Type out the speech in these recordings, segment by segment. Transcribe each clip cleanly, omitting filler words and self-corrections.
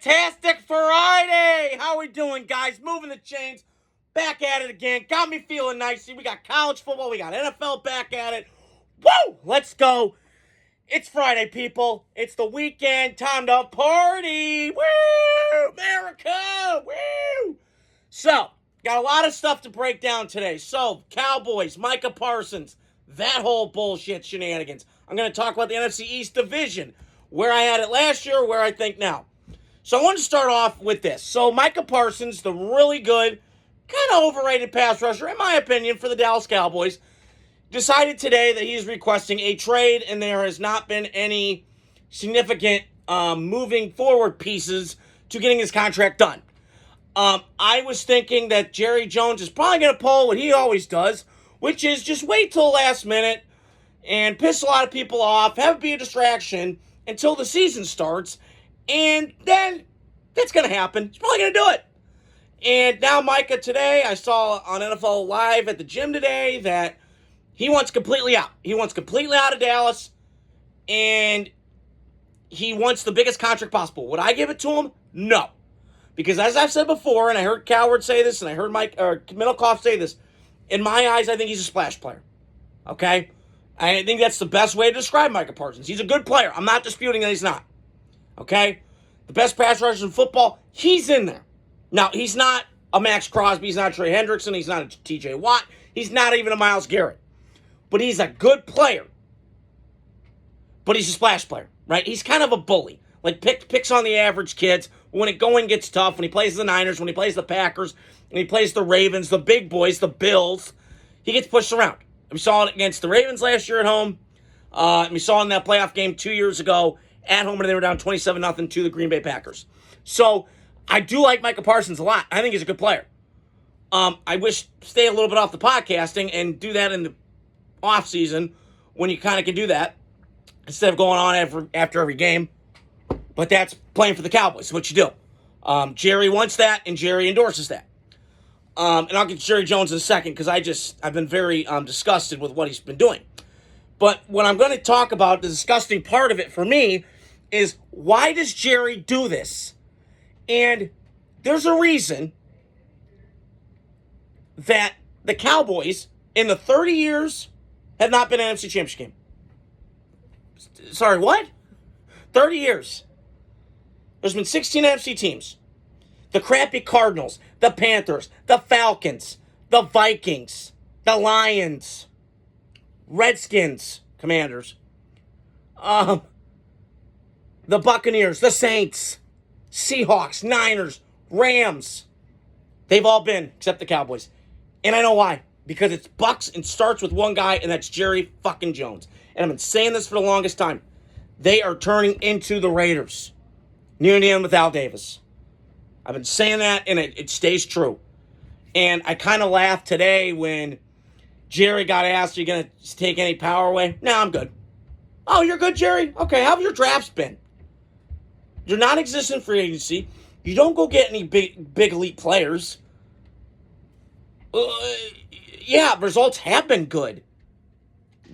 Fantastic Friday! How we doing, guys? Moving the chains. Back at it again. Got me feeling nicely. We got college football. We got NFL back at it. Woo! Let's go. It's Friday, people. It's the weekend. Time to party. Woo! America! Woo! So, got a lot of stuff to break down today. So, Cowboys, Micah Parsons, that whole bullshit shenanigans. I'm going to talk about the NFC East division, where I had it last year, where I think now. So I want to start off with this. So Micah Parsons, the really good, kind of overrated pass rusher, in my opinion, for the Dallas Cowboys, decided today that he's requesting a trade, and there has not been any significant moving forward pieces to getting his contract done. I was thinking that Jerry Jones is probably going to pull what he always does, which is just wait till the last minute and piss a lot of people off, have it be a distraction until the season starts, and then that's going to happen. He's probably going to do it. And now Micah today, I saw on NFL Live at the gym today that he wants completely out. He wants completely out of Dallas, and he wants the biggest contract possible. Would I give it to him? No. Because as I've said before, and I heard Coward say this, and I heard Middlecoff say this, in my eyes, I think he's a splash player. Okay? I think that's the best way to describe Micah Parsons. He's a good player. I'm not disputing that he's not. Okay? The best pass rushers in football, he's in there. Now, he's not a Max Crosby. He's not a Trey Hendrickson. He's not a TJ Watt. He's not even a Myles Garrett. But he's a good player. But he's a splash player, right? He's kind of a bully. Like, picks on the average kids. When it going gets tough, when he plays the Niners, when he plays the Packers, when he plays the Ravens, the big boys, the Bills, he gets pushed around. We saw it against the Ravens last year at home. We saw it in that playoff game 2 years ago at home, and they were down 27-0 to the Green Bay Packers. So, I do like Micah Parsons a lot. I think he's a good player. I wish stay a little bit off the podcasting and do that in the offseason when you kind of can do that instead of going on after every game. But that's playing for the Cowboys, what you do. Jerry wants that, and Jerry endorses that. And I'll get Jerry Jones in a second because I've been very disgusted with what he's been doing. But what I'm going to talk about, the disgusting part of it for me, is why does Jerry do this? And there's a reason that the Cowboys, in the 30 years, have not been an NFC Championship game. Sorry, what? 30 years. There's been 16 NFC teams. The crappy Cardinals, the Panthers, the Falcons, the Vikings, the Lions, Redskins, Commanders, the Buccaneers, the Saints, Seahawks, Niners, Rams. They've all been, except the Cowboys. And I know why. Because it's Bucks and starts with one guy, and that's Jerry fucking Jones. And I've been saying this for the longest time. They are turning into the Raiders. Near the end with Al Davis. I've been saying that, and it stays true. And I kind of laughed today when Jerry got asked, are you going to take any power away? No, I'm good. Oh, you're good, Jerry? Okay, how have your drafts been? You're non-existent free agency. You don't go get any big elite players. Yeah, results have been good.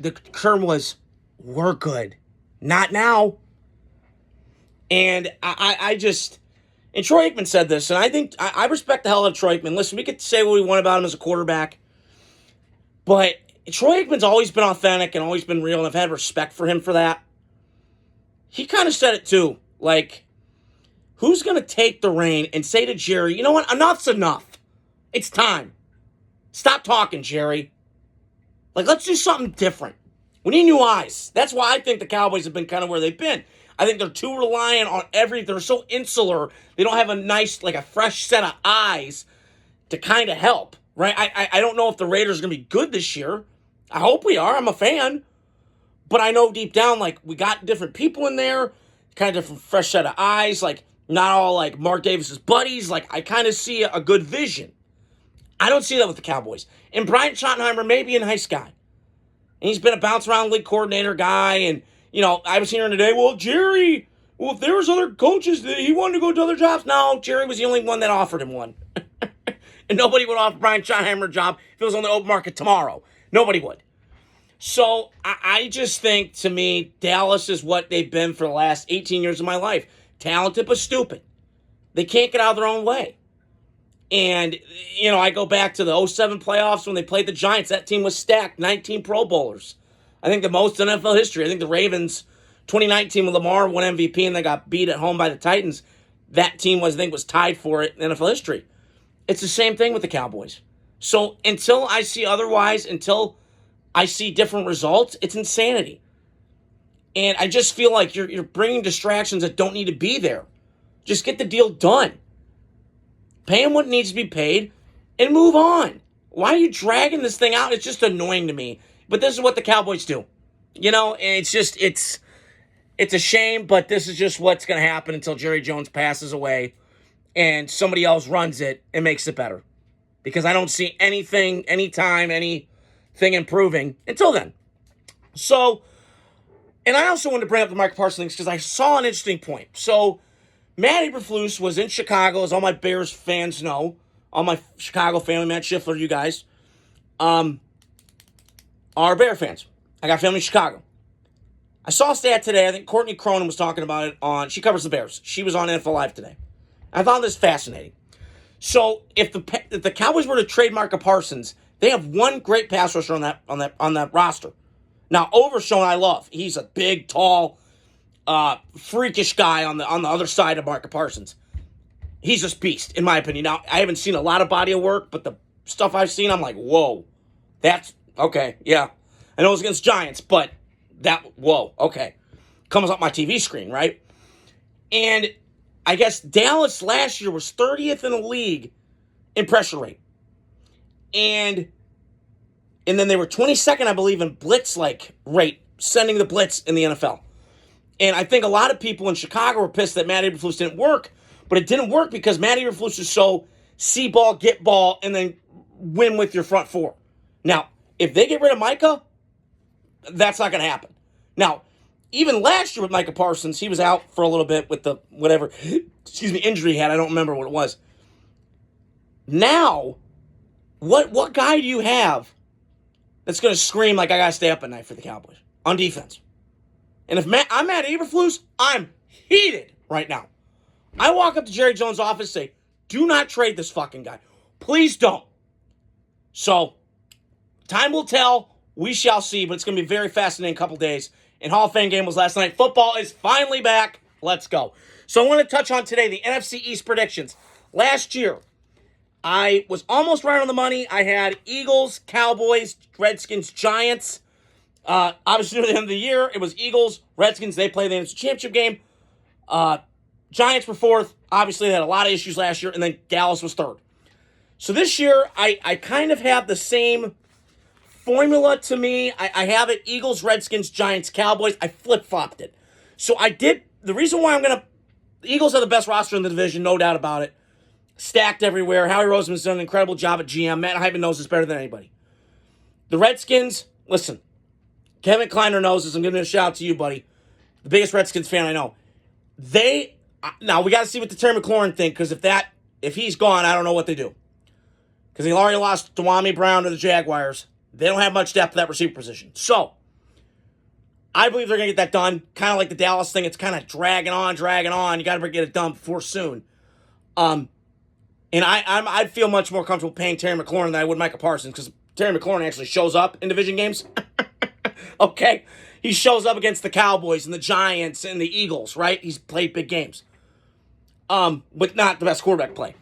The term was, we're good. Not now. And I just, and Troy Aikman said this, and I think, I respect the hell out of Troy Aikman. Listen, we could say what we want about him as a quarterback, but Troy Aikman's always been authentic and always been real, and I've had respect for him for that. He kind of said it too, like, who's going to take the reign and say to Jerry, you know what, enough's enough. It's time. Stop talking, Jerry. Like, let's do something different. We need new eyes. That's why I think the Cowboys have been kind of where they've been. I think they're too reliant on they're so insular, they don't have a nice, like a fresh set of eyes to kind of help, right? I don't know if the Raiders are going to be good this year. I hope we are. I'm a fan. But I know deep down, like, we got different people in there, kind of different fresh set of eyes, like, not all, like, Mark Davis's buddies. Like, I kind of see a good vision. I don't see that with the Cowboys. And Brian Schottenheimer may be a nice guy. And he's been a bounce-around league coordinator guy, and you know, I was hearing today, Jerry, if there was other coaches that he wanted to go to other jobs. No, Jerry was the only one that offered him one. And nobody would offer Brian Schottenheimer a job if it was on the open market tomorrow. Nobody would. So I just think, to me, Dallas is what they've been for the last 18 years of my life. Talented but stupid. They can't get out of their own way. And, I go back to the '07 playoffs when they played the Giants. That team was stacked, 19 Pro Bowlers. I think the most in NFL history. I think the Ravens, 2019 when Lamar won MVP and they got beat at home by the Titans, that team was tied for it in NFL history. It's the same thing with the Cowboys. So until I see otherwise, until I see different results, it's insanity. And I just feel like you're bringing distractions that don't need to be there. Just get the deal done. Pay him what needs to be paid and move on. Why are you dragging this thing out? It's just annoying to me. But this is what the Cowboys do. And it's a shame, but this is just what's going to happen until Jerry Jones passes away and somebody else runs it and makes it better. Because I don't see anything, anytime, anything improving until then. So, and I also wanted to bring up the Micah Parsons things because I saw an interesting point. So, Matt Eberflus was in Chicago, as all my Bears fans know. All my Chicago family, Matt Schiffler, you guys, are Bear fans. I got family in Chicago. I saw a stat today. I think Courtney Cronin was talking about it she covers the Bears. She was on NFL Live today. I found this fascinating. So if the Cowboys were to trade Micah Parsons, they have one great pass rusher on that roster. Now, Overshown I love. He's a big, tall, freakish guy on the other side of Micah Parsons. He's a beast, in my opinion. Now, I haven't seen a lot of body of work, but the stuff I've seen, I'm like, whoa. That's, okay, yeah. I know it was against Giants, but whoa, okay. Comes up my TV screen, right? And I guess Dallas last year was 30th in the league in pressure rate. And then they were 22nd, I believe, in blitz rate, sending the blitz in the NFL. And I think a lot of people in Chicago were pissed that Matt Eberflus didn't work, but it didn't work because Matt Eberflus is so see ball, get ball, and then win with your front four. Now, if they get rid of Micah, that's not going to happen. Now, even last year with Micah Parsons, he was out for a little bit with the whatever, injury he had. I don't remember what it was. Now, what guy do you have that's going to scream like I got to stay up at night for the Cowboys on defense? And if I'm Matt Eberflus, I'm heated right now. I walk up to Jerry Jones' office and say, do not trade this fucking guy. Please don't. So, time will tell. We shall see, but it's going to be a very fascinating couple days. And Hall of Fame game was last night. Football is finally back. Let's go. So I want to touch on today the NFC East predictions. Last year, I was almost right on the money. I had Eagles, Cowboys, Redskins, Giants. Obviously, near the end of the year, it was Eagles, Redskins. They played the NFC Championship game. Giants were fourth. Obviously, they had a lot of issues last year. And then Dallas was third. So this year, I kind of have the same formula to me. I have it Eagles, Redskins, Giants, Cowboys. I flip-flopped it. So I did. The reason why the Eagles are the best roster in the division, no doubt about it. Stacked everywhere. Howie Roseman's done an incredible job at GM. Matt Hyman knows this better than anybody. The Redskins, listen, Kevin Kleiner knows this. I'm giving a shout out to you, buddy. The biggest Redskins fan I know. Now, we got to see what the Terry McLaurin thing, because if he's gone, I don't know what they do. Because he already lost Dwamie Brown to the Jaguars. They don't have much depth at that receiver position. So, I believe they're going to get that done. Kind of like the Dallas thing. It's kind of dragging on. You got to get it done before soon. And I'd feel much more comfortable paying Terry McLaurin than I would Micah Parsons, because Terry McLaurin actually shows up in division games. Okay? He shows up against the Cowboys and the Giants and the Eagles, right? He's played big games. But not the best quarterback play.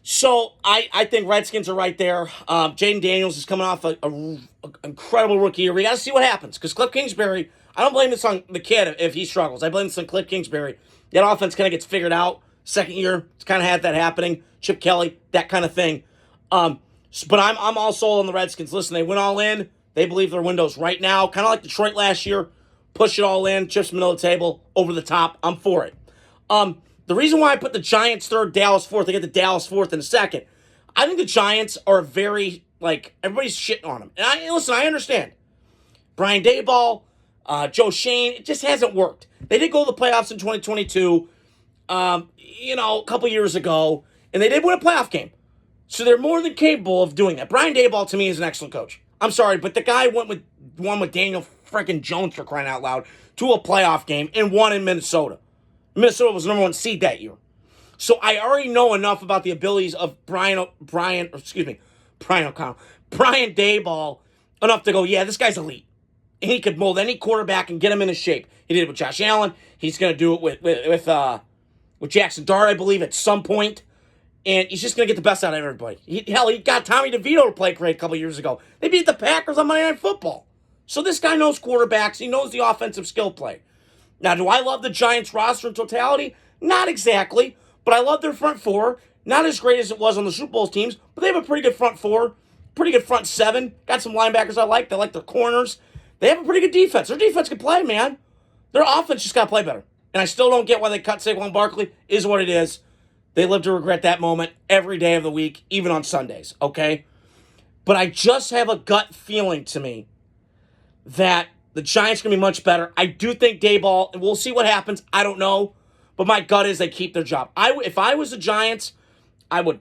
So, I think Redskins are right there. Jaden Daniels is coming off an incredible rookie year. We got to see what happens. Because Cliff Kingsbury, I don't blame this on the kid if he struggles. I blame this on Cliff Kingsbury. That offense kind of gets figured out. Second year, it's kind of had that happening. Chip Kelly, that kind of thing. But I'm all sold on the Redskins. Listen, they went all in. They believe their window's right now. Kind of like Detroit last year. Push it all in. Chips middle of the table. Over the top. I'm for it. The reason why I put the Giants third, Dallas fourth, I get the Dallas fourth in a second. I think the Giants are very, everybody's shitting on them. And I understand. Brian Daboll, Joe Shane, it just hasn't worked. They did go to the playoffs in 2022, a couple years ago, and they did win a playoff game. So they're more than capable of doing that. Brian Daboll, to me, is an excellent coach. I'm sorry, but the guy won with Daniel freaking Jones, for crying out loud, to a playoff game and won in Minnesota. Minnesota was the number one seed that year. So I already know enough about the abilities of Brian O'Connell, Brian Daboll, enough to go, yeah, this guy's elite. And he could mold any quarterback and get him into shape. He did it with Josh Allen. He's going to do it with Jackson Dart, I believe, at some point. And he's just going to get the best out of everybody. He got Tommy DeVito to play great a couple years ago. They beat the Packers on Monday Night Football. So this guy knows quarterbacks. He knows the offensive skill play. Now, do I love the Giants roster in totality? Not exactly. But I love their front four. Not as great as it was on the Super Bowl teams, but they have a pretty good front four, pretty good front seven. Got some linebackers I like. They like their corners. They have a pretty good defense. Their defense can play, man. Their offense just got to play better. And I still don't get why they cut Saquon Barkley. Is what it is. They live to regret that moment every day of the week, even on Sundays, okay? But I just have a gut feeling to me that the Giants are going to be much better. I do think Daboll, and we'll see what happens. I don't know. But my gut is they keep their job. If I was the Giants, I would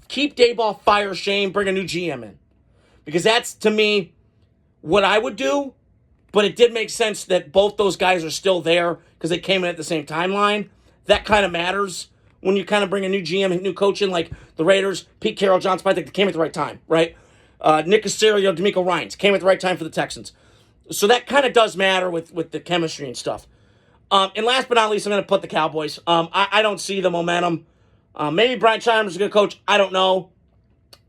keep Daboll, fire Shane, bring a new GM in. Because that's, to me, what I would do. But it did make sense that both those guys are still there because they came in at the same timeline. That kind of matters when you kind of bring a new GM, a new coach in, like the Raiders, Pete Carroll, John Spike, they came at the right time, right? Nick Caserio, D'Amico Ryans came at the right time for the Texans. So that kind of does matter with the chemistry and stuff. And last but not least, I'm going to put the Cowboys. I don't see the momentum. Maybe Brian Chalmers is a good coach. I don't know.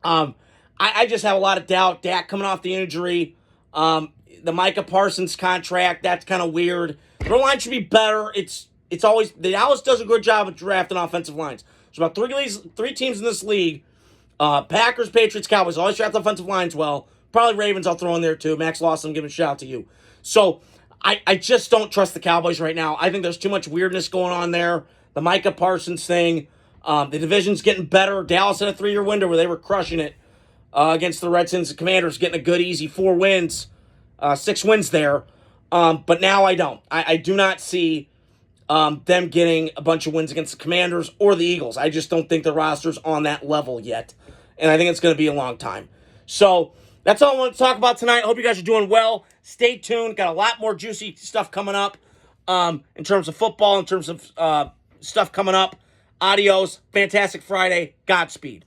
I just have a lot of doubt. Dak coming off the injury. The Micah Parsons contract, that's kind of weird. Their line should be better. It's always, the Dallas does a good job of drafting offensive lines. There's about three teams in this league. Packers, Patriots, Cowboys always draft offensive lines well. Probably Ravens I'll throw in there too. Max Lawson, give a shout out to you. So I just don't trust the Cowboys right now. I think there's too much weirdness going on there. The Micah Parsons thing. The division's getting better. Dallas had a 3-year window where they were crushing it against the Redskins and Commanders, getting a good, easy 4 wins. 6 wins there. But now I don't. I do not see them getting a bunch of wins against the Commanders or the Eagles. I just don't think the roster's on that level yet. And I think it's going to be a long time. So that's all I want to talk about tonight. I hope you guys are doing well. Stay tuned. Got a lot more juicy stuff coming up in terms of football, in terms of stuff coming up. Adios. Fantastic Friday. Godspeed.